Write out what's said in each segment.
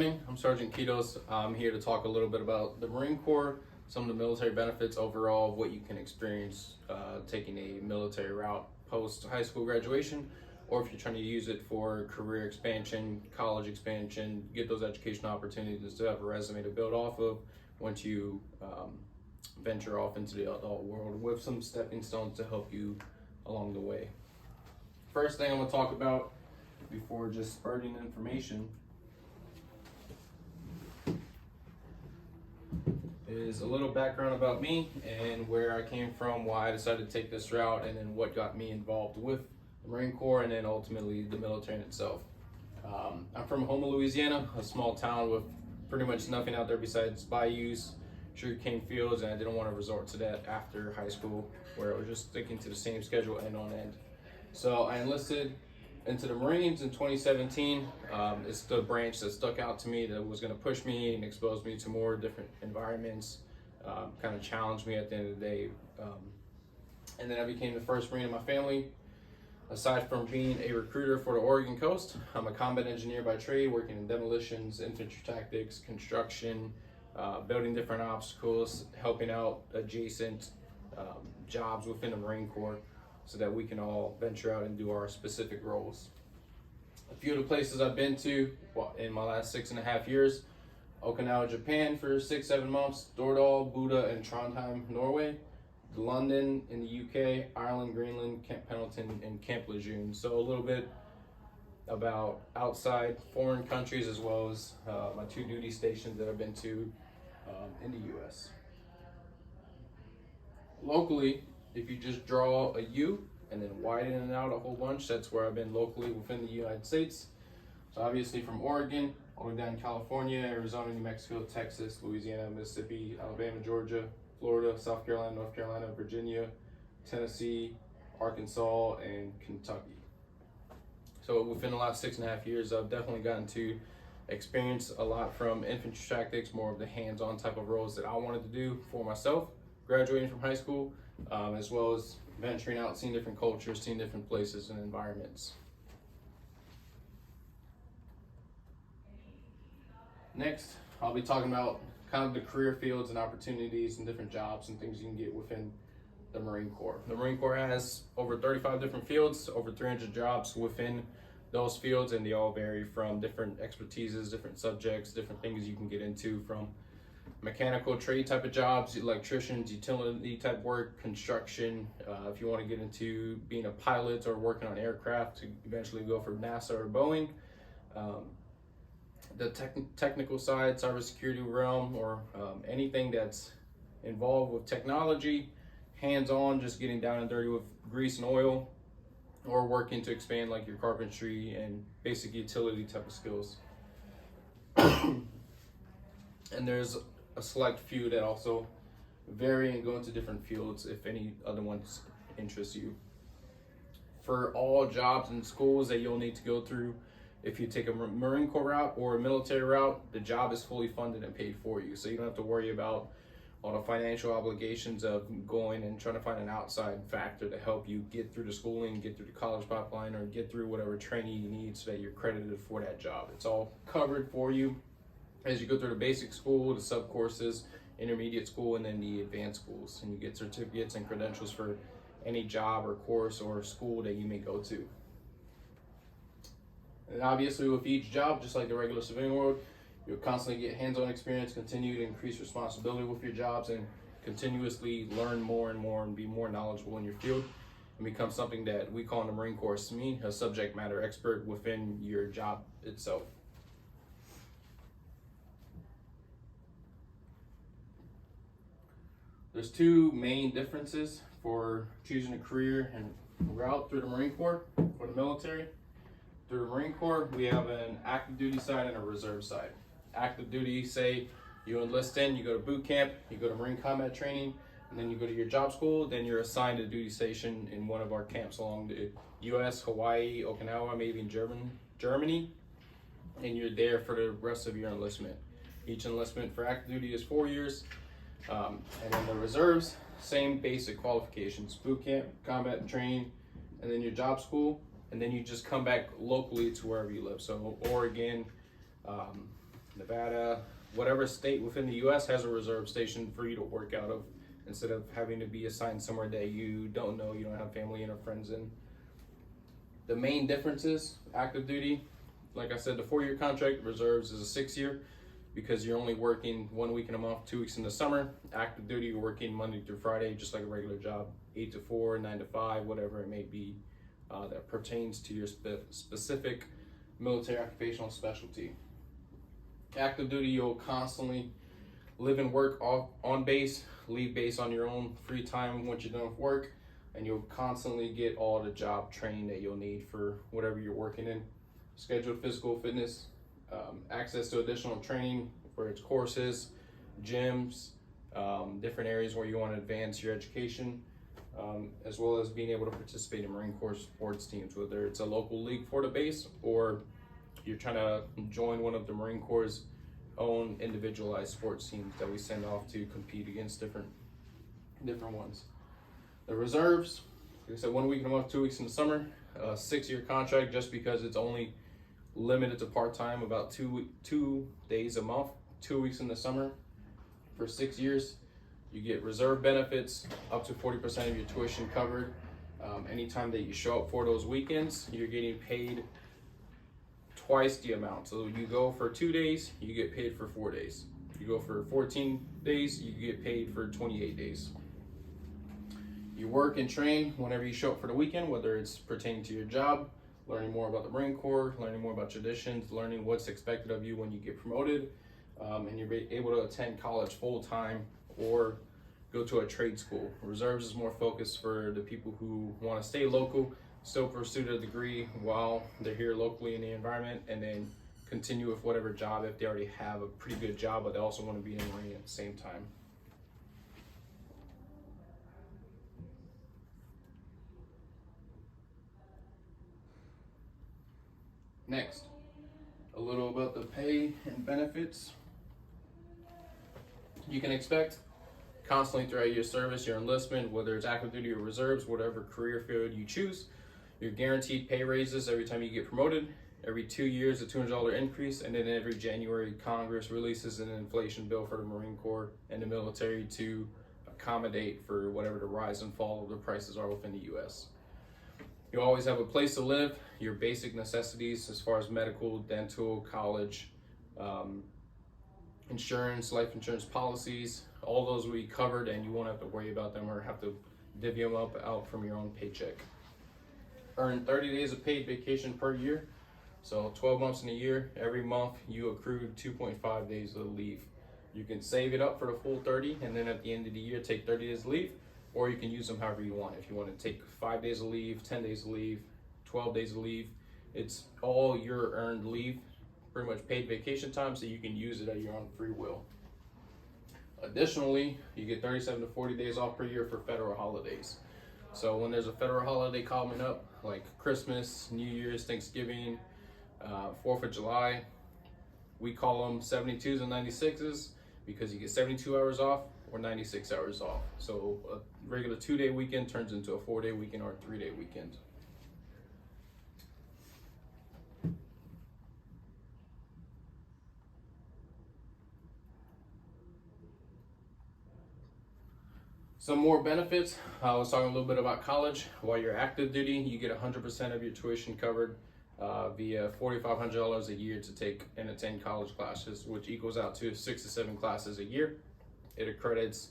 I'm Sergeant Kitos. I'm here to talk a little bit about the Marine Corps, some of the military benefits overall, of what you can experience taking a military route post high school graduation, or if you're trying to use it for career expansion, college expansion, get those educational opportunities to have a resume to build off of once you venture off into the adult world, with some stepping stones to help you along the way. First thing I'm going to talk about before just spurting information is a little background about me and where I came from, why I decided to take this route, and then what got me involved with the Marine Corps and then ultimately the military in itself. I'm from Houma, Louisiana, a small town with pretty much nothing out there besides bayous, sugarcane fields, and I didn't want to resort to that after high school where I was just sticking to the same schedule end on end. So I enlisted into the Marines in 2017. It's the branch that stuck out to me that was going to push me and expose me to more different environments, kind of challenge me at the end of the day. And then I became the first Marine in my family. Aside from being a recruiter for the Oregon coast, I'm a combat engineer by trade, working in demolitions, infantry tactics, construction, building different obstacles, helping out adjacent jobs within the Marine Corps, so that we can all venture out and do our specific roles. A few of the places I've been to in my last 6.5 years: Okinawa, Japan for 6-7 months, Dordal, Buda, and Trondheim, Norway, London in the UK, Ireland, Greenland, Camp Pendleton, and Camp Lejeune. So a little bit about outside foreign countries, as well as my 2 duty stations that I've been to in the US. Locally, if you just draw a U and then widen it out a whole bunch, that's where I've been locally within the United States. So obviously from Oregon, all the way down California, Arizona, New Mexico, Texas, Louisiana, Mississippi, Alabama, Georgia, Florida, South Carolina, North Carolina, Virginia, Tennessee, Arkansas, and Kentucky. So within the last 6.5 years, I've definitely gotten to experience a lot from infantry tactics, more of the hands-on type of roles that I wanted to do for myself, graduating from high school, as well as venturing out, seeing different cultures, seeing different places and environments. Next, I'll be talking about kind of the career fields and opportunities and different jobs and things you can get within the Marine Corps. The Marine Corps has over 35 different fields, over 300 jobs within those fields, and they all vary from different expertises, different subjects, different things you can get into, from mechanical trade type of jobs, electricians, utility type work, construction. If you want to get into being a pilot or working on aircraft to eventually go for NASA or Boeing. The technical side, cybersecurity realm, or anything that's involved with technology, hands-on, just getting down and dirty with grease and oil, or working to expand like your carpentry and basic utility type of skills. And there's a select few that also vary and go into different fields if any other ones interest you. For all jobs and schools that you'll need to go through, if you take a Marine Corps route or a military route, the job is fully funded and paid for you. So you don't have to worry about all the financial obligations of going and trying to find an outside factor to help you get through the schooling, get through the college pipeline, or get through whatever training you need so that you're credited for that job. It's all covered for you as you go through the basic school, the sub courses, intermediate school, and then the advanced schools. And you get certificates and credentials for any job or course or school that you may go to. And obviously with each job, just like the regular civilian world, you'll constantly get hands-on experience, continue to increase responsibility with your jobs, and continuously learn more and more and be more knowledgeable in your field, and become something that we call in the Marine Corps SME, a subject matter expert within your job itself. There's 2 main differences for choosing a career and route through the Marine Corps or the military. Through the Marine Corps, we have an active duty side and a reserve side. Active duty, say you enlist in, you go to boot camp, you go to Marine combat training, and then you go to your job school, then you're assigned a duty station in one of our camps along the US, Hawaii, Okinawa, maybe in Germany, and you're there for the rest of your enlistment. Each enlistment for active duty is 4 years, and then the reserves, same basic qualifications: boot camp, combat training, and then your job school, and then you just come back locally to wherever you live. So Oregon, Nevada, whatever state within the US has a reserve station for you to work out of, instead of having to be assigned somewhere that you don't know, you don't have family and or friends in. The main difference is active duty, like I said, the 4-year contract. Reserves is a 6-year, because you're only working 1 week in a month, 2 weeks in the summer. Active duty, you're working Monday through Friday, just like a regular job, 8 to 4, 9 to 5, whatever it may be, that pertains to your specific military occupational specialty. Active duty, you'll constantly live and work on base, leave base on your own free time once you're done with work, and you'll constantly get all the job training that you'll need for whatever you're working in. Scheduled physical fitness, access to additional training, where it's courses, gyms, different areas where you want to advance your education, as well as being able to participate in Marine Corps sports teams, whether it's a local league for the base or you're trying to join one of the Marine Corps' own individualized sports teams that we send off to compete against different ones. The reserves, like I said, 1 week in a month, 2 weeks in the summer, 6-year contract, just because it's only limited to part-time, about 2 days a month, 2 weeks in the summer. For 6 years, you get reserve benefits, up to 40% of your tuition covered. Anytime that you show up for those weekends, you're getting paid twice the amount. So you go for 2 days, you get paid for 4 days. You go for 14 days, you get paid for 28 days. You work and train whenever you show up for the weekend, whether it's pertaining to your job, learning more about the Marine Corps, learning more about traditions, learning what's expected of you when you get promoted, and you're able to attend college full-time or go to a trade school. Reserves is more focused for the people who want to stay local, still pursue their degree while they're here locally in the environment, and then continue with whatever job if they already have a pretty good job, but they also want to be in the Marine at the same time. Next, a little about the pay and benefits you can expect constantly throughout your service, your enlistment, whether it's active duty or reserves, whatever career field you choose. You're guaranteed pay raises every time you get promoted. Every 2 years, a $200 increase, and then every January, Congress releases an inflation bill for the Marine Corps and the military to accommodate for whatever the rise and fall of the prices are within the U.S. You always have a place to live, your basic necessities as far as medical, dental, college, insurance, life insurance policies, all those will be covered, and you won't have to worry about them or have to divvy them out from your own paycheck. Earn 30 days of paid vacation per year. So 12 months in a year, every month you accrue 2.5 days of leave. You can save it up for the full 30, and then at the end of the year take 30 days of leave, or you can use them however you want. If you want to take 5 days of leave, 10 days of leave, 12 days of leave, it's all your earned leave, pretty much paid vacation time, so you can use it at your own free will. Additionally, you get 37 to 40 days off per year for federal holidays. So when there's a federal holiday coming up, like Christmas, New Year's, Thanksgiving, 4th of July, we call them 72s and 96s because you get 72 hours off or 96 hours off. So a regular 2-day weekend turns into a 4-day weekend or a 3-day weekend. Some more benefits. I was talking a little bit about college. While you're active duty, you get 100% of your tuition covered via $4,500 a year to take and attend college classes, which equals out to 6 to 7 classes a year. It accredits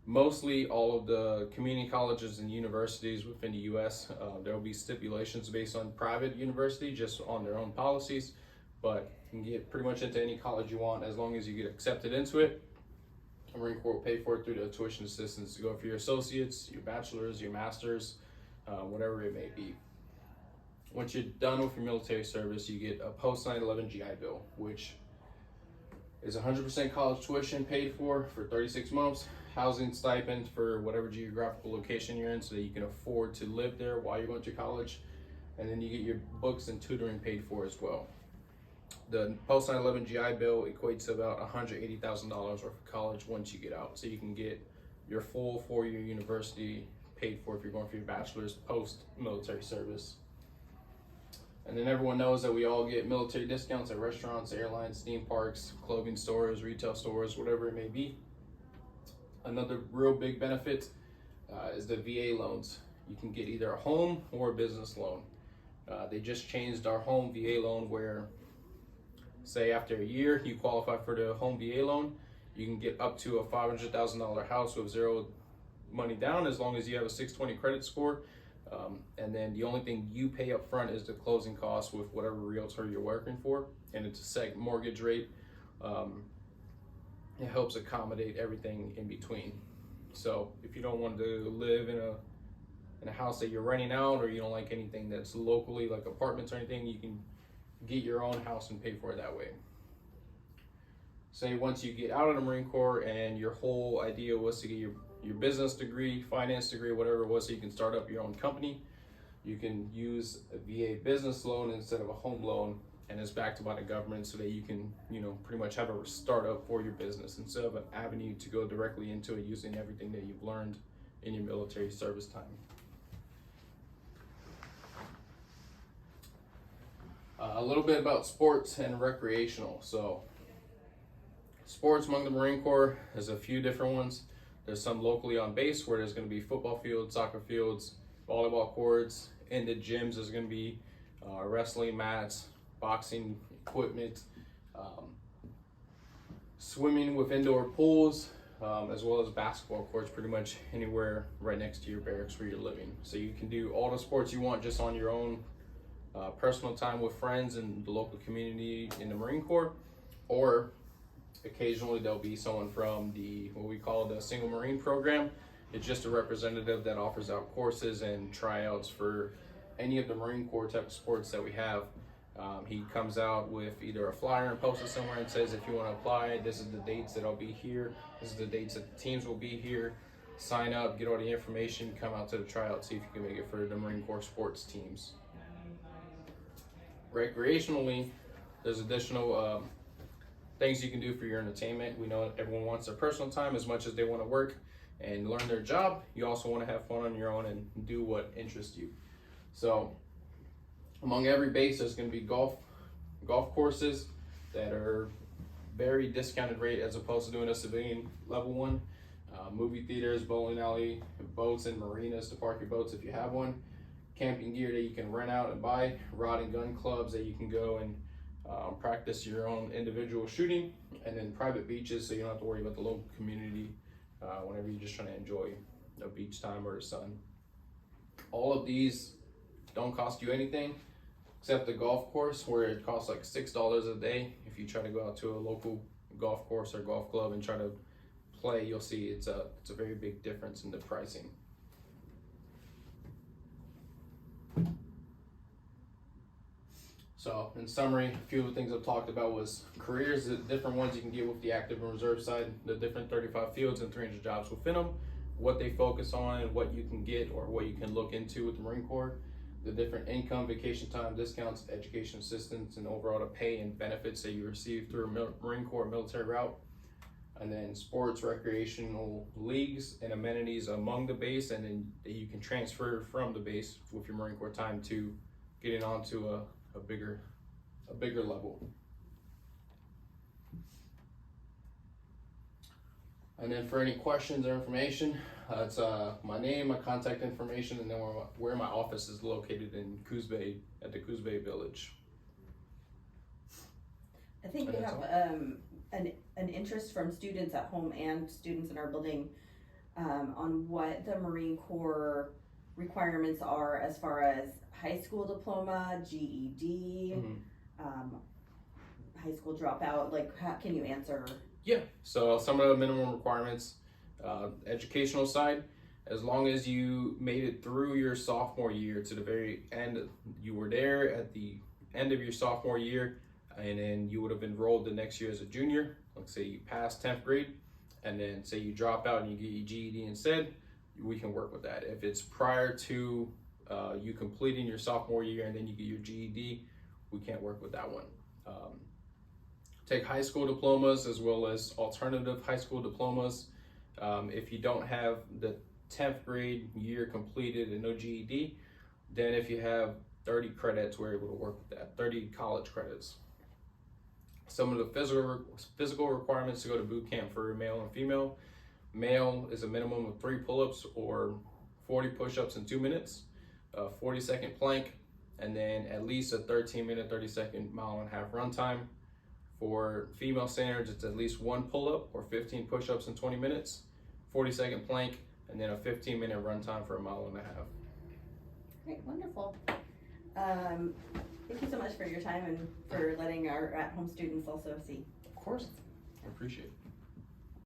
mostly all of the community colleges and universities within the U.S. There will be stipulations based on private university, just on their own policies, but you can get pretty much into any college you want as long as you get accepted into it. The Marine Corps will pay for it through the tuition assistance to go for your associates, your bachelor's, your master's, whatever it may be. Once you're done with your military service, you get a post 9/11 GI Bill, which is 100% college tuition paid for 36 months, housing stipend for whatever geographical location you're in so that you can afford to live there while you're going to college, and then you get your books and tutoring paid for as well. The post 9/11 GI Bill equates to about $180,000 worth of college once you get out. So you can get your full 4-year university paid for if you're going for your bachelor's post military service. And then everyone knows that we all get military discounts at restaurants, airlines, theme parks, clothing stores, retail stores, whatever it may be. Another real big benefit is the VA loans. You can get either a home or a business loan. They just changed our home VA loan where, say after a year you qualify for the home VA loan, you can get up to a $500,000 house with zero money down as long as you have a 620 credit score. And then the only thing you pay up front is the closing costs with whatever realtor you're working for, and it's a set mortgage rate. It helps accommodate everything in between. So if you don't want to live in a house that you're renting out, or you don't like anything that's locally like apartments or anything, you can get your own house and pay for it that way. Say once you get out of the Marine Corps and your whole idea was to get your business degree, finance degree, whatever it was, so you can start up your own company, you can use a VA business loan instead of a home loan, and it's backed by the government so that you can, pretty much have a startup for your business instead of an avenue to go directly into it using everything that you've learned in your military service time. A little bit about sports and recreational. So sports among the Marine Corps, there's a few different ones. There's some locally on base where there's going to be football fields, soccer fields, volleyball courts. In the gyms, there's going to be wrestling mats, boxing equipment, swimming with indoor pools, as well as basketball courts pretty much anywhere right next to your barracks where you're living. So you can do all the sports you want just on your own personal time with friends and the local community in the Marine Corps, or occasionally there'll be someone from what we call the Single Marine Program. It's just a representative that offers out courses and tryouts for any of the Marine Corps type of sports that we have. He comes out with either a flyer and posts it somewhere and says, if you want to apply, this is the dates that I'll be here, this is the dates that the teams will be here, sign up, get all the information, come out to the tryout, see if you can make it for the Marine Corps sports teams. Recreationally, there's additional things you can do for your entertainment. We know everyone wants their personal time as much as they want to work and learn their job. You also want to have fun on your own and do what interests you. So among every base, there's going to be golf courses that are very discounted rate as opposed to doing a civilian level one. Movie theaters, bowling alley, boats and marinas to park your boats if you have one. Camping gear that you can rent out and buy, rod and gun clubs that you can go and practice your own individual shooting, and then private beaches so you don't have to worry about the local community whenever you're just trying to enjoy the beach time or the sun. All of these don't cost you anything except the golf course, where it costs like $6 a day. If you try to go out to a local golf course or golf club and try to play, you'll see it's a very big difference in the pricing. So in summary, a few of the things I've talked about was careers, the different ones you can get with the active and reserve side, the different 35 fields and 300 jobs within them, what they focus on and what you can get or what you can look into with the Marine Corps, the different income, vacation time, discounts, education assistance, and overall the pay and benefits that you receive through a Marine Corps military route, and then sports, recreational leagues and amenities among the base, and then you can transfer from the base with your Marine Corps time to getting onto a bigger level. And then for any questions or information, it's my name, my contact information, and then where my office is located in Coos Bay, at the Coos Bay Village. I think we have an interest from students at home and students in our building on what the Marine Corps requirements are as far as high school diploma, GED, high school dropout. Like, how can you answer? Yeah, so some of the minimum requirements, educational side, as long as you made it through your sophomore year to the very end, you were there at the end of your sophomore year, and then you would have enrolled the next year as a junior. Let's say you passed 10th grade, and then say you drop out and you get your GED instead, we can work with that. If it's prior to you completing your sophomore year and then you get your GED, we can't work with that one. Take high school diplomas as well as alternative high school diplomas. If you don't have the 10th grade year completed and no GED, then if you have 30 credits. We're able to work with that, 30 college credits. Some of the physical requirements to go to boot camp for male and female. Male is a minimum of 3 pull-ups or 40 push-ups in 2 minutes, a 40-second plank, and then at least a 13-minute, 30-second mile-and-a-half run time. For female standards, it's at least 1 pull-up or 15 push-ups in 20 minutes, 40-second plank, and then a 15-minute run time for a mile-and-a-half. Great, wonderful. Thank you so much for your time and for letting our at-home students also see. Of course, I appreciate it.